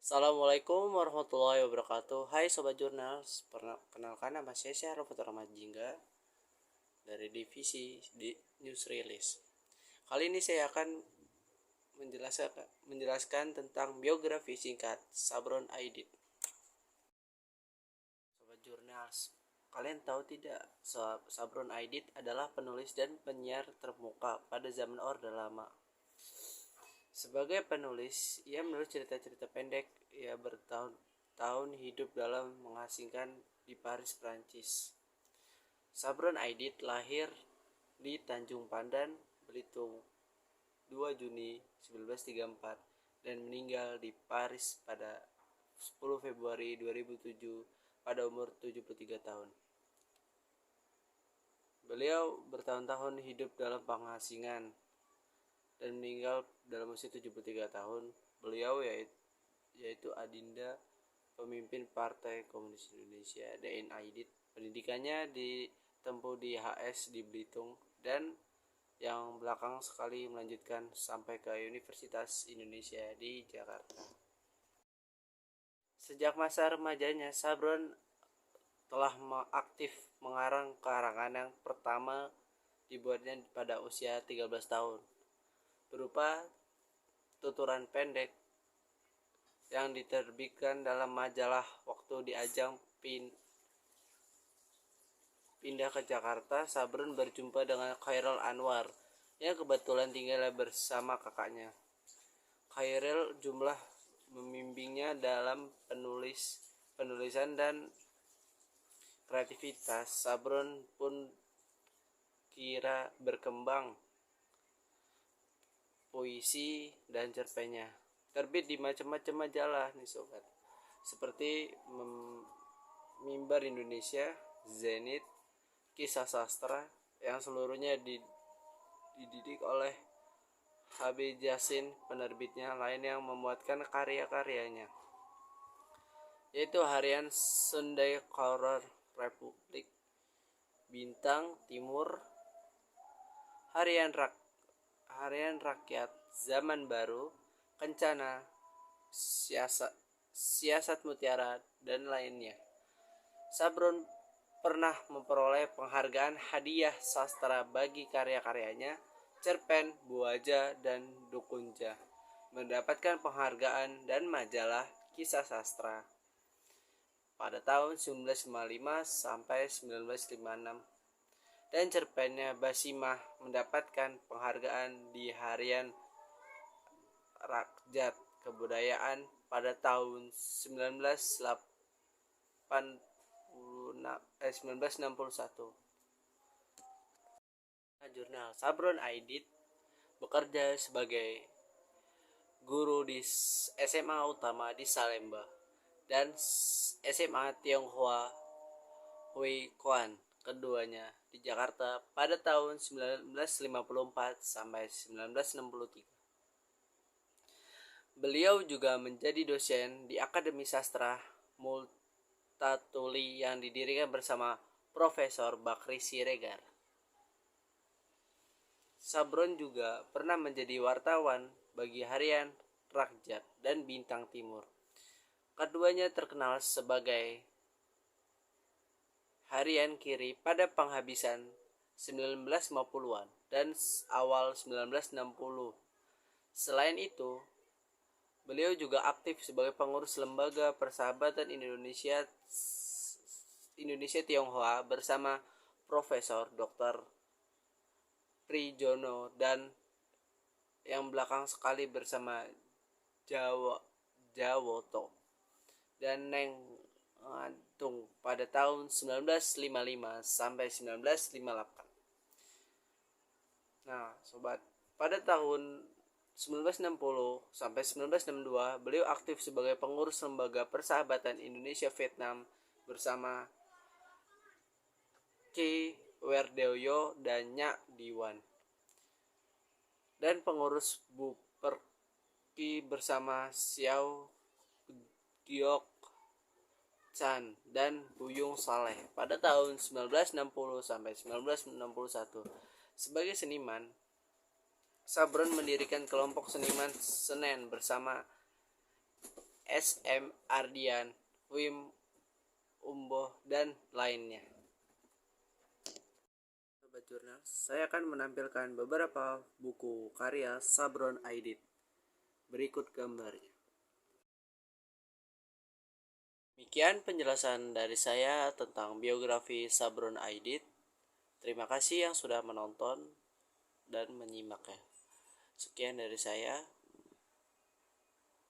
Assalamualaikum warahmatullahi wabarakatuh. Hai Sobat Jurnals, perkenalkan nama saya Syahrul Rahmat Jingga dari divisi di News Release. Kali ini saya akan menjelaskan tentang biografi singkat Sabron Aidit. Sobat Jurnals, kalian tahu tidak, Sabron Aidit adalah penulis dan penyiar terkemuka pada zaman Orde Lama. Sebagai penulis, ia menulis cerita-cerita pendek. Ia bertahun-tahun hidup dalam mengasingkan di Paris, Prancis. Sabron Aidit lahir di Tanjung Pandan, Belitung, 2 Juni 1934 dan meninggal di Paris pada 10 Februari 2007 pada umur 73 tahun. Beliau bertahun-tahun hidup dalam pengasingan dan meninggal dalam usia 73 tahun. Beliau yaitu Adinda, pemimpin Partai Komunis Indonesia (DN Aidit). Pendidikannya ditempuh di HS di Belitung dan yang belakang sekali melanjutkan sampai ke Universitas Indonesia di Jakarta. Sejak masa remajanya, Sabron telah aktif mengarang karangan yang pertama dibuatnya pada usia 13 tahun. Berupa tuturan pendek yang diterbitkan dalam majalah waktu di ajang pindah ke Jakarta. Sabron berjumpa dengan Chairil Anwar yang kebetulan tinggal bersama kakaknya. Chairil jumlah membimbingnya dalam penulisan dan kreativitas. Sabron pun kira berkembang puisi dan cerpennya. Terbit di macam-macam majalah nih sobat, seperti Mimbar Indonesia, Zenit, Kisah Sastra, yang seluruhnya dididik oleh HB Jasin, penerbitnya lain yang memuatkan karya-karyanya, yaitu harian Sunday Courier, Republik, Bintang Timur, Harian Rakyat, Zaman Baru, Kencana, Siasat Mutiara, dan lainnya. Sabron pernah memperoleh penghargaan Hadiah Sastra bagi karya-karyanya cerpen Buaja dan Dukunja, mendapatkan penghargaan dan majalah Kisah Sastra pada tahun 1955 sampai 1956. Dan cerpennya Basimah mendapatkan penghargaan di Harian Rakyat Kebudayaan pada tahun 1961. Jurnal Sabron Aidit bekerja sebagai guru di SMA Utama di Salemba dan SMA Tionghoa Hui Kuan keduanya di Jakarta pada tahun 1954 sampai 1963. Beliau juga menjadi dosen di Akademi Sastra Multatuli yang didirikan bersama Profesor Bakri Siregar. Sabron juga pernah menjadi wartawan bagi Harian Rakyat dan Bintang Timur. Keduanya terkenal sebagai harian kiri pada penghabisan 1950-an dan awal 1960. Selain itu, beliau juga aktif sebagai pengurus Lembaga Persahabatan Indonesia Tionghoa bersama Profesor Dr. Prijono dan yang belakang sekali bersama Jawoto dan Neng Antung pada tahun 1955 sampai 1958. Nah, sobat, pada tahun 1960 sampai 1962 beliau aktif sebagai pengurus Lembaga Persahabatan Indonesia Vietnam bersama Ki Werdeoyo dan Nyak Diwan, dan pengurus Buperki bersama Xiao Giok Chan dan Buyung Saleh pada tahun 1960 sampai 1961. Sebagai seniman, Sabron mendirikan kelompok seniman Senen bersama SM Ardian, Wim Umboh, dan lainnya. Sobat Jurnal, saya akan menampilkan beberapa buku karya Sabron Aidit. Berikut gambarnya. Demikian penjelasan dari saya tentang biografi Sabron Aidit. Terima kasih yang sudah menonton dan menyimak ya. Sekian dari saya.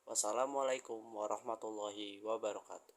Wassalamualaikum warahmatullahi wabarakatuh.